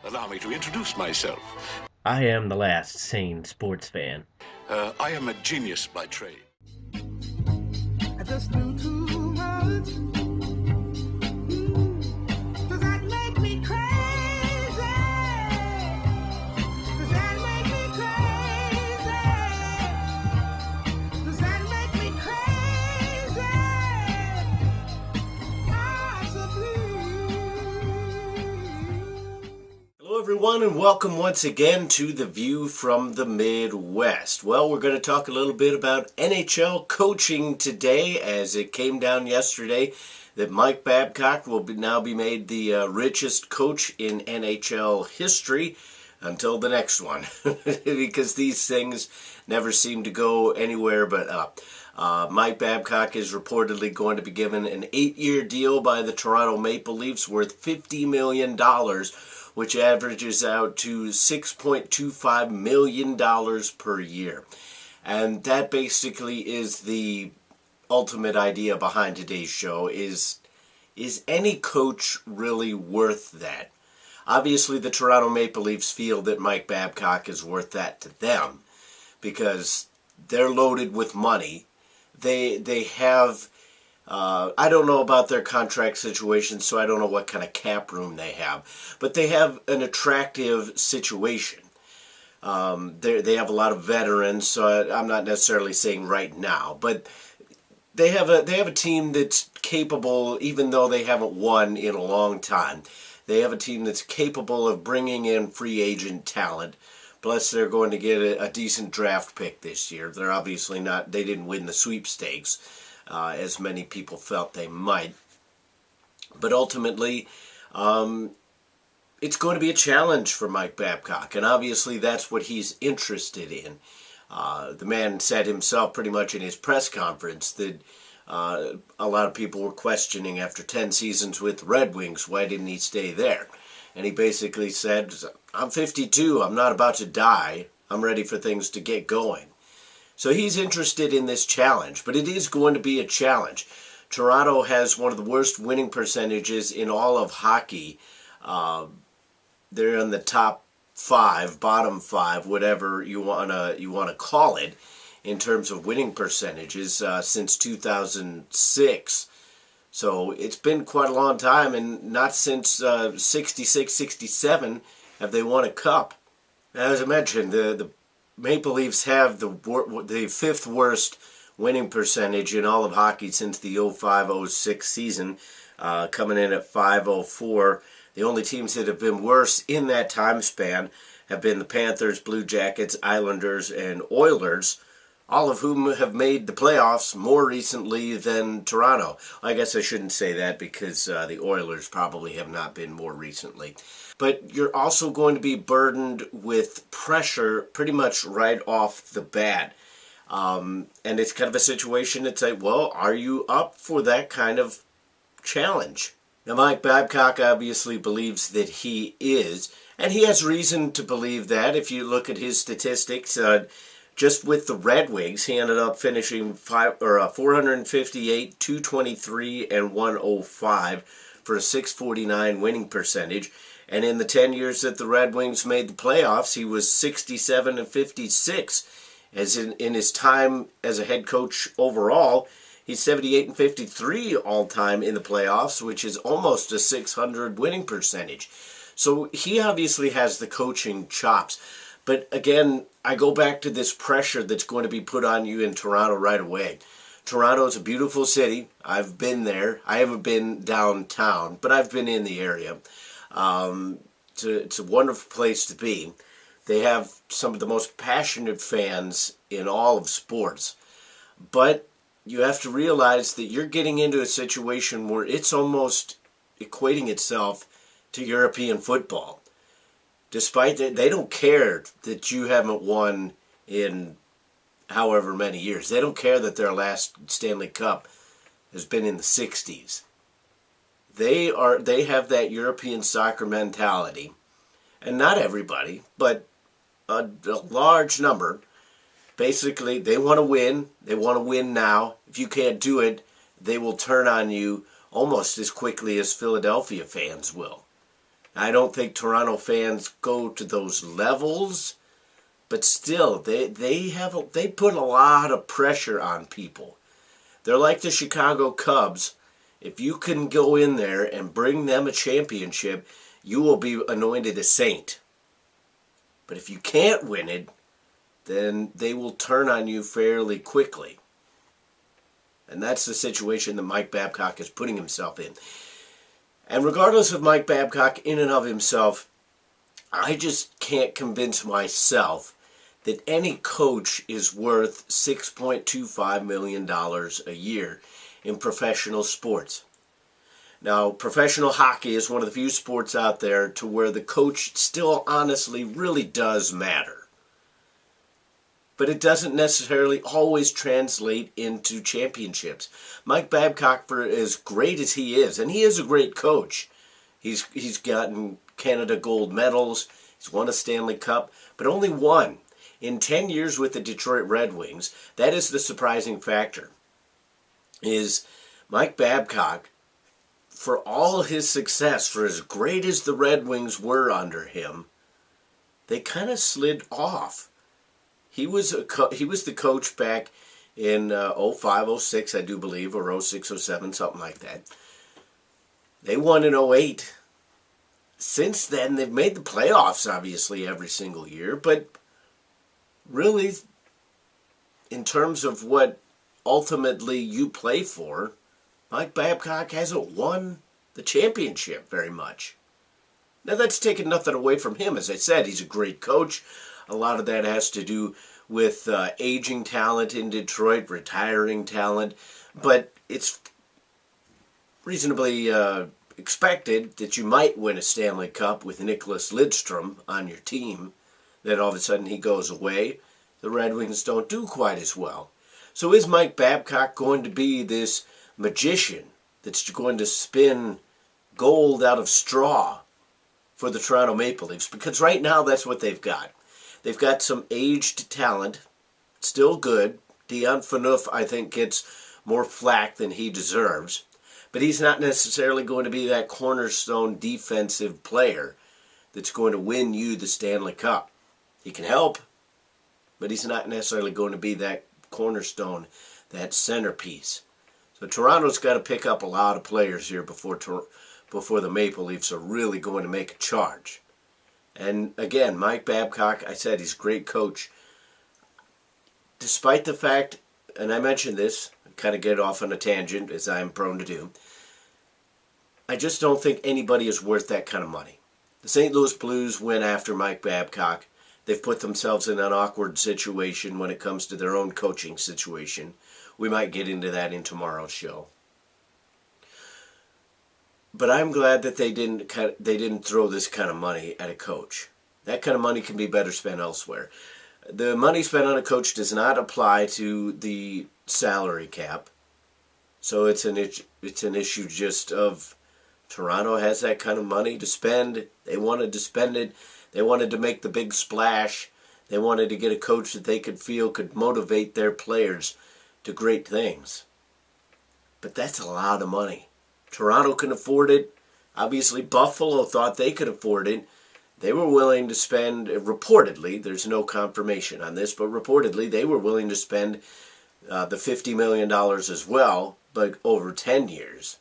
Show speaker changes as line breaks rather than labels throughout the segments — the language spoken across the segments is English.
Allow me to introduce myself.
I am the last sane sports fan.
I am a genius by trade.
I just knew too much. Does that make me crazy? Does that make me crazy? Does that make me crazy? Possibly.
Hello, everyone, and welcome once again to The View from the Midwest. Well, we're going to talk a little bit about NHL coaching today, as it came down yesterday that Mike Babcock will now be made the richest coach in NHL history until the next one, because these things never seem to go anywhere but up. Mike Babcock is reportedly going to be given an 8-year deal by the Toronto Maple Leafs worth $50 million, which averages out to $6.25 million per year. And that basically is the ultimate idea behind today's show. Is any coach really worth that? Obviously, the Toronto Maple Leafs feel that Mike Babcock is worth that to them because they're loaded with money. They have... I don't know about their contract situation, so I don't know what kind of cap room they have. But they have an attractive situation. They have a lot of veterans, so I'm not necessarily saying right now. But they have a team that's capable, even though they haven't won in a long time. They have a team that's capable of bringing in free agent talent. Plus, they're going to get a decent draft pick this year. They're obviously not. They didn't win the sweepstakes. As many people felt they might. But ultimately, it's going to be a challenge for Mike Babcock, and obviously that's what he's interested in. The man said himself pretty much in his press conference that a lot of people were questioning after 10 seasons with the Red Wings, why didn't he stay there? And he basically said, I'm 52, I'm not about to die, I'm ready for things to get going. So he's interested in this challenge, but it is going to be a challenge. Toronto has one of the worst winning percentages in all of hockey. They're in the top 5, bottom 5, whatever you wanna call it, in terms of winning percentages since 2006. So it's been quite a long time, and not since 66, 67 have they won a cup. As I mentioned, the Maple Leafs have the 5th worst winning percentage in all of hockey since the 05-06 season, coming in at .504. The only teams that have been worse in that time span have been the Panthers, Blue Jackets, Islanders, and Oilers, all of whom have made the playoffs more recently than Toronto. I guess I shouldn't say that because the Oilers probably have not been more recently. But you're also going to be burdened with pressure pretty much right off the bat. And it's kind of a situation that's like, well, are you up for that kind of challenge? Now, Mike Babcock obviously believes that he is, and he has reason to believe that. If you look at his statistics, just with the Red Wings, he ended up finishing 458, 223, and 105 for a .649 winning percentage. And in the 10 years that the Red Wings made the playoffs, he was 67 and 56. As in his time as a head coach overall, he's 78 and 53 all time in the playoffs, which is almost a .600 winning percentage. So he obviously has the coaching chops. But again, I go back to this pressure that's going to be put on you in Toronto right away. Toronto is a beautiful city. I've been there. I haven't been downtown, but I've been in the area. It's a wonderful place to be. They have some of the most passionate fans in all of sports. But you have to realize that you're getting into a situation where it's almost equating itself to European football. Despite that, they don't care that you haven't won in however many years. They don't care that their last Stanley Cup has been in the 60s. They have that European soccer mentality, and not everybody, but a large number. Basically, they want to win. They want to win now. If you can't do it, they will turn on you almost as quickly as Philadelphia fans will. I don't think Toronto fans go to those levels, but still, they put a lot of pressure on people. They're like the Chicago Cubs. If you can go in there and bring them a championship, you will be anointed a saint. But if you can't win it, then they will turn on you fairly quickly. And that's the situation that Mike Babcock is putting himself in. And regardless of Mike Babcock in and of himself, I just can't convince myself that any coach is worth $6.25 million a year in professional sports. Now, professional hockey is one of the few sports out there to where the coach still honestly really does matter. But it doesn't necessarily always translate into championships. Mike Babcock, for as great as he is, and he is a great coach, he's gotten Canada gold medals, he's won a Stanley Cup, but only one in 10 years with the Detroit Red Wings. That is the surprising factor, is Mike Babcock, for all his success, for as great as the Red Wings were under him, they kind of slid off. He was the coach back in 05, 06, I do believe, or 06, 07, something like that. They won in 08. Since then, they've made the playoffs, obviously, every single year. But really, in terms of what ultimately you play for, Mike Babcock hasn't won the championship very much. Now, that's taken nothing away from him. As I said, he's a great coach. A lot of that has to do with aging talent in Detroit, retiring talent. But it's reasonably expected that you might win a Stanley Cup with Nicholas Lidstrom on your team. Then all of a sudden he goes away. The Red Wings don't do quite as well. So is Mike Babcock going to be this magician that's going to spin gold out of straw for the Toronto Maple Leafs? Because right now that's what they've got. They've got some aged talent, still good. Dion Phaneuf, I think, gets more flack than he deserves. But he's not necessarily going to be that cornerstone defensive player that's going to win you the Stanley Cup. He can help, but he's not necessarily going to be that cornerstone, that centerpiece. So Toronto's got to pick up a lot of players here before the Maple Leafs are really going to make a charge. And again, Mike Babcock, I said he's a great coach. Despite the fact, and I mentioned this, kind of get off on a tangent as I'm prone to do, I just don't think anybody is worth that kind of money. The St. Louis Blues went after Mike Babcock. They've put themselves in an awkward situation when it comes to their own coaching situation. We might get into that in tomorrow's show. But I'm glad that they didn't throw this kind of money at a coach. That kind of money can be better spent elsewhere. The money spent on a coach does not apply to the salary cap. So it's an issue just of Toronto has that kind of money to spend. They wanted to spend it. They wanted to make the big splash. They wanted to get a coach that they could feel could motivate their players to great things. But that's a lot of money. Toronto can afford it. Obviously, Buffalo thought they could afford it. They were willing to spend, reportedly, there's no confirmation on this, but reportedly they were willing to spend the $50 million as well, but over 10 years.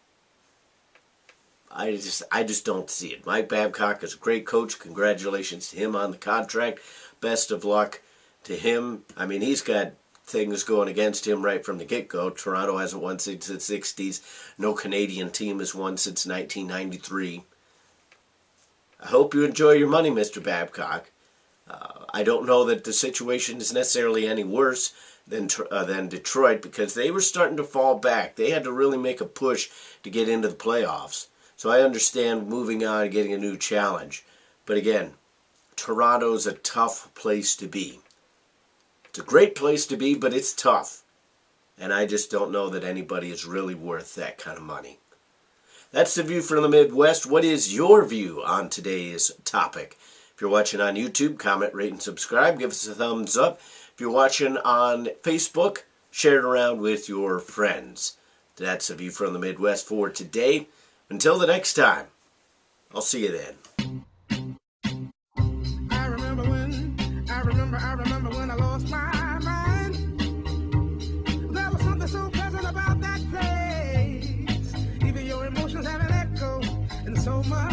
I just don't see it. Mike Babcock is a great coach. Congratulations to him on the contract. Best of luck to him. I mean, he's got things going against him right from the get-go. Toronto hasn't won since the 60s. No Canadian team has won since 1993. I hope you enjoy your money, Mr. Babcock. I don't know that the situation is necessarily any worse than Detroit, because they were starting to fall back. They had to really make a push to get into the playoffs. So I understand moving on and getting a new challenge. But again, Toronto's a tough place to be. It's a great place to be, but it's tough. And I just don't know that anybody is really worth that kind of money. That's the view from the Midwest. What is your view on today's topic? If you're watching on YouTube, comment, rate, and subscribe. Give us a thumbs up. If you're watching on Facebook, share it around with your friends. That's the view from the Midwest for today. Until the next time, I'll see you then.
I remember when I lost my mind. There was something so pleasant about that place. Even your emotions have an echo in so much